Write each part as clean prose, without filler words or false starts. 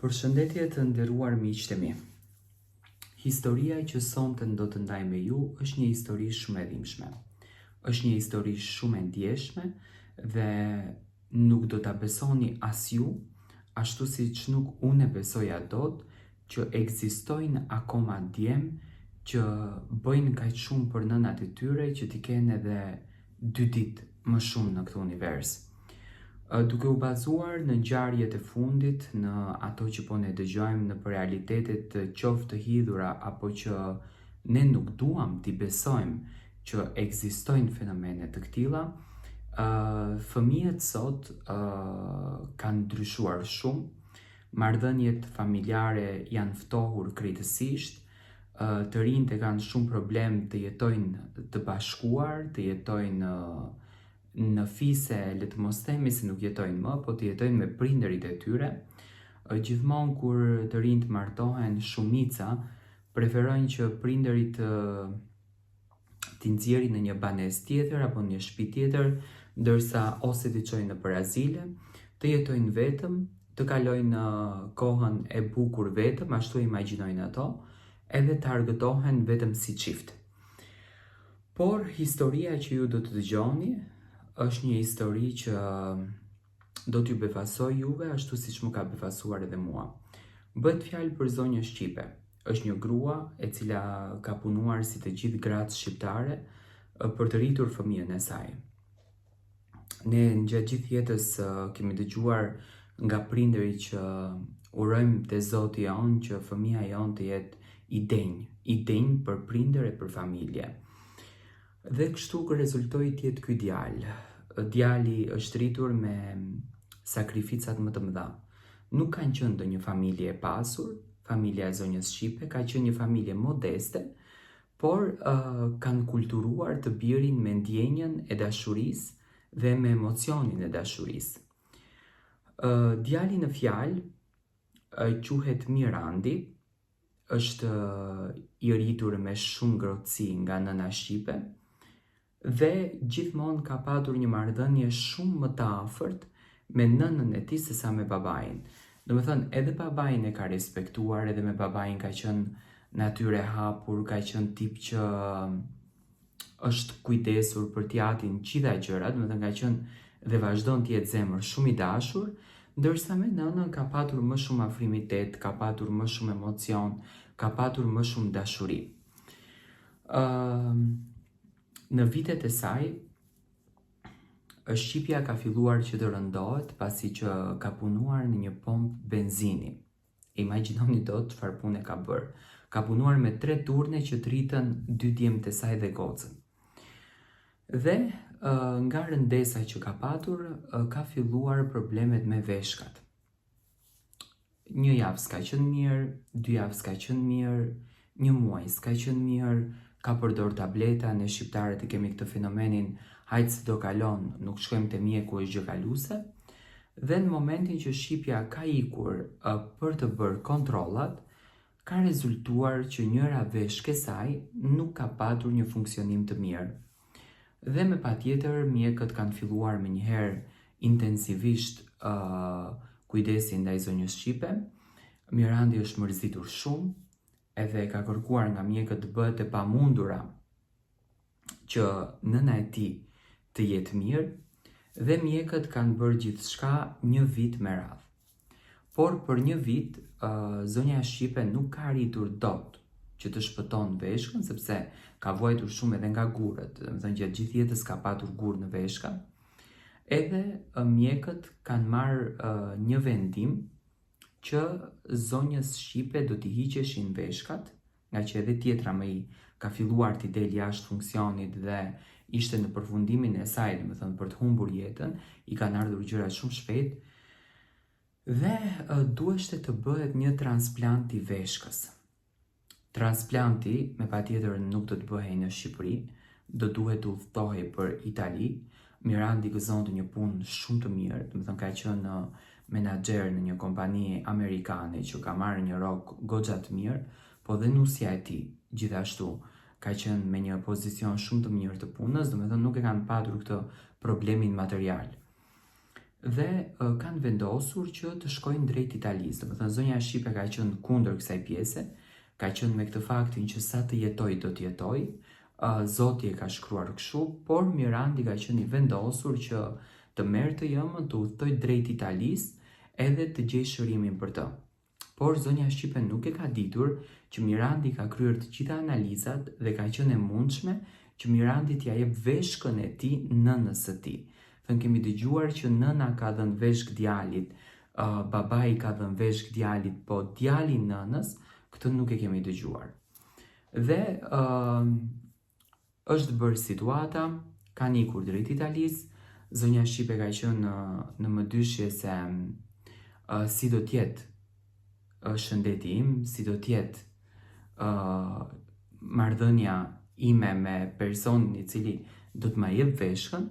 Përshëndetje të nderuar miqtë e mi. Historia që sonte do të ndaj me ju është një histori shumë e dhimbshme. Është një histori shumë e ndjeshme dhe nuk do ta besoni as ju, ashtu siç nuk unë e besoja dot që ekzistojnë akoma djem që bëjnë kaq shumë për nënat e tyre që t'i kenë edhe 2 ditë më shumë në këtë univers. Duke u bazuar në ngjarjet e fundit, në ato që po ne dëgjojmë në realitetet të qoftë të hidhura apo që ne nuk duam t'i besojmë që ekzistojnë fenomene të këtilla, fëmijët sot kanë ndryshuar shumë, marrëdhëniet familjare janë ftohur krejtësisht, të rinjt e kanë shumë problem të jetojnë të bashkuar, të jetojnë në fise, le të mos themi se nuk jetojnë më, po të jetojnë me prindërit e tyre. Gjithmonë kur të rinjt martohen, shumica preferojnë që prindërit t'i nxjerrin në një banesë tjetër apo në një shtëpi tjetër, ndërsa ose t'i çojnë në azile, të jetojnë vetëm, të kalojnë kohën e bukur vetëm, ashtu imagjinojnë ato, edhe të argëtohen vetëm si çift. Por historia që ju do të dëgjoni është një histori që do t'ju befasoj juve ashtu siç më ka befasuar edhe mua. Bëhet fjalë për zonjën shqipe. Është një grua e cila ka punuar si të gjithë gratë shqiptare për të rritur fëmijën e saj. Ne në gjatë gjithë jetës kemi dëgjuar nga prindërit që urojmë te Zoti jon që fëmia jon të jetë i denj për prindër e për familje. Dhe kështu rezultoi të jetë ky djalë. Djali është rritur me sakrificat më të mëdha. Nuk kanë qenë ndonjë familje e pasur, familja e zonjës shqipe ka qenë një familje modeste, por kanë kulturuar të birin me ndjenjën e dashurisë dhe me emocionin e dashurisë. Djali në fjalë quhet Mirandi, është i rritur me shumë ngrohtësi nga nëna shqipe dhe gjithmonë ka patur një marrëdhënie shumë më të afërt me nënën e tij sesa me babain. Domethënë, edhe babain e ka respektuar, edhe me babain ka qenë natyrë e hapur, ka qenë tip që është kujdesur për t'jatin gjitha gjërat, domethënë ka qenë dhe vazhdon të jetë zemër shumë i dashur, ndërsa me nënën ka patur më shumë afrimitet, ka patur më shumë emocion, ka patur më shumë dashuri. Në vitet e saj, shqipja ka filluar që të rëndohet pasi që ka punuar në një pompë benzini. Imagjinoni dot çfarë pune ka bërë. Ka punuar me 3 turne që të rritën 2 djemtë e saj dhe gocën. Dhe nga rëndesa që ka patur, ka filluar problemet me veshkat. Një javë s'ka qenë mirë, 2 javë s'ka qenë mirë, 1 muaj s'ka qenë mirë, ka përdor tableta, ne shqiptarët e kemi këtë fenomenin, hajtë se do kalon, nuk shkojmë te mjeku, është gjë kaluese. Dhe në momentin që shqipja ka ikur për të bërë kontrollat, ka rezultuar që njëra veshke saj nuk ka patur një funksionim të mirë. Dhe me patjetër mjekët kanë filluar me njëherë intensivisht kujdesin ndaj zonjës shqipe. Mirandi është mërzitur shumë, edhe ka kërkuar nga mjekët të bëhet e pamundura që nëna e tij të jetë mirë, dhe mjekët kanë bërë gjithçka 1 vit me radhë. Por për 1 vit, zonja shqipe nuk ka arritur dot që të shpëton veshkën, sepse ka vuajtur shumë edhe nga gurët, domethënë gjatë gjithë jetës ka patur gurë në veshka. Edhe mjekët kanë marrë një vendim që zonjës shqipe do t'i hiqeshin veshkat, nga që edhe tjetra më i ka filluar t'i del jashtë funksionit dhe ishte në përfundimin e saj, domethënë për të humbur jetën, i kanë ardhur gjërat shumë shpejt, dhe duheshte të bëhet një transplant i veshkës. Transplanti, me patjetër nuk do të bëhej në Shqipëri, do duhet të udhtohej për Itali. Mirandi gëzonte një punë shumë të mirë, domethënë ka qenë menaxher në një kompani amerikane që ka marrë një rok goxha të mirë, po dhe nusja e tij gjithashtu ka qenë me një pozicion shumë të mirë të punës, domethënë nuk e kanë patur këtë problemin material. dhe kanë vendosur që të shkojnë drejt Italisë. Domethënë zonja shqipe ka qenë kundër kësaj pjese, ka qenë me këtë faktin që sa të jetoj do të jetoj, Zoti e ka shkruar kështu, por Mirandi ka qenë i vendosur që të merrte Jemën, të udhtoj drejt Italisë edhe të gjej shërimin për të. Por zonja shqipe nuk e ka ditur që Mirandi ka kryer të gjitha analizat dhe ka qenë e mundshme që Mirandi t'ia jep veshkën e tij nënës së tij. Thënë kemi dëgjuar që nëna ka dhënë veshk djalit, babai ka dhënë veshk djalit, po djali nënës, këtë nuk e kemi dëgjuar. Dhe është bërë situata, kanë ikur drejt Italisë, zonja shqipe ka qenë në mëdyshje se si do t'jetë shëndeti im, si do t'jetë marrëdhënia ime me personin i cili do të më jep veshkën.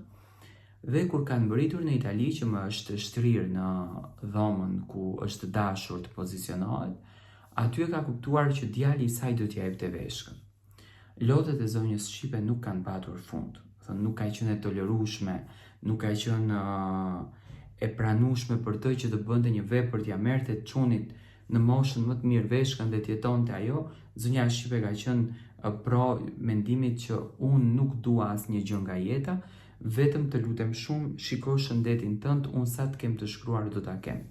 Dhe kur kanë mbërritur në Itali që më është shtrirë në dhomën ku është dashur të pozicionohet, aty e ka kuptuar që djali i saj do t'ia jepte veshkën. Lotët e zonjës shqipe nuk kanë patur fund, nuk ka qenë e tolerueshme, nuk ka qenë e pranueshme për të që të bënte një vepër t'ia merrte çunit në moshën më të mirë veshkën dhe t'jetonte ajo. Zonja shqipe ka qenë pro mendimit që unë nuk dua asnjë gjë nga jeta, vetëm të lutem shumë, shiko shëndetin tënd, unë sa të kem të shkruar do ta kem.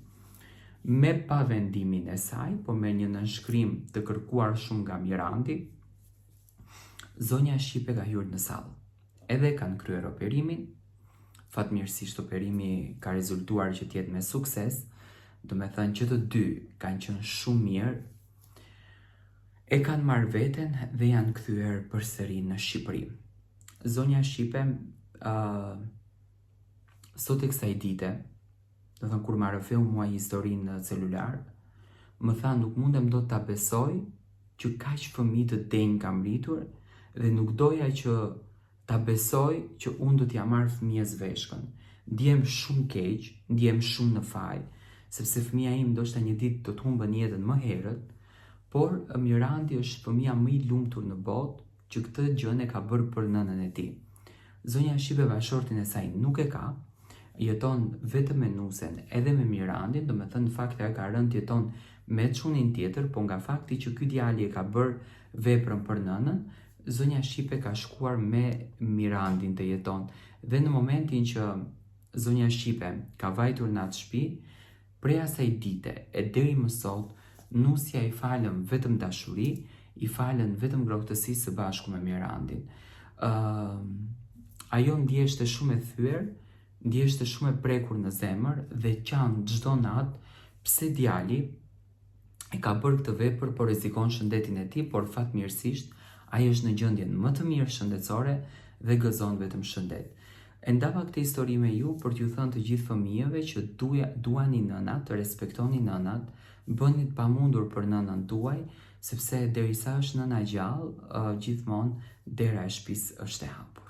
Me pa vendimin e saj, po me një nënshkrim të kërkuar shumë nga Mirandi, zonja shqipe ka hyrë në sallë. Edhe kanë kryer operimin, fatmirësisht operimi ka rezultuar që t'jetë me sukses, do me thënë që të dy kanë qenë shumë mirë, e kanë marrë veten dhe janë kthyer përsëri në Shqipëri. Zonja shqipe sot e kësaj dite, do thënë kur ma rrëfeu mua historinë në celular, më tha nuk mundem do ta besoj që kaq fëmijë të denj kam rritur dhe nuk doja që ta besoj që unë do t'ja marr fëmijës veshkën. Ndjem shumë keq, ndjem shumë në faj, sepse fëmija im ndoshta një ditë do të humbën jetën më herët, por Mirandi është fëmija më i lumtur në botë që këtë gjën e ka bërë për nënën e tij. Zonja shqipe bashortin e saj nuk e ka, jeton vetëm me nusen edhe me Mirandin, do me thënë në fakt e ka rënë jeton me çunin tjetër, po nga fakti që ky djali e ka bërë veprën për nënën, zonja shqipe ka shkuar me Mirandin të jeton. Dhe në momentin që zonja shqipe ka vajtur në atë shtëpi, prej asaj dite e deri më sot, nusja i falën vetëm dashuri, i falën vetëm ngrohtësi së bashku me Mirandin. Ajo ndjeshte shumë e thyer, ndjeshte shumë e prekur në zemër dhe qanë çdo natë pse djali e ka bërë këtë vepër, por rrezikon shëndetin e tij, por fatmirësisht ai është në gjendjen më të mirë shëndetësore dhe gëzon vetëm shëndet. E ndava këtë histori me ju për t'ju thënë të gjithë fëmijëve që duani nënat, të respektoni nënat, bëni të pamundur për nënën tuaj, sepse derisa është nëna gjallë, gjithmonë dera e shtëpisë është e hapur.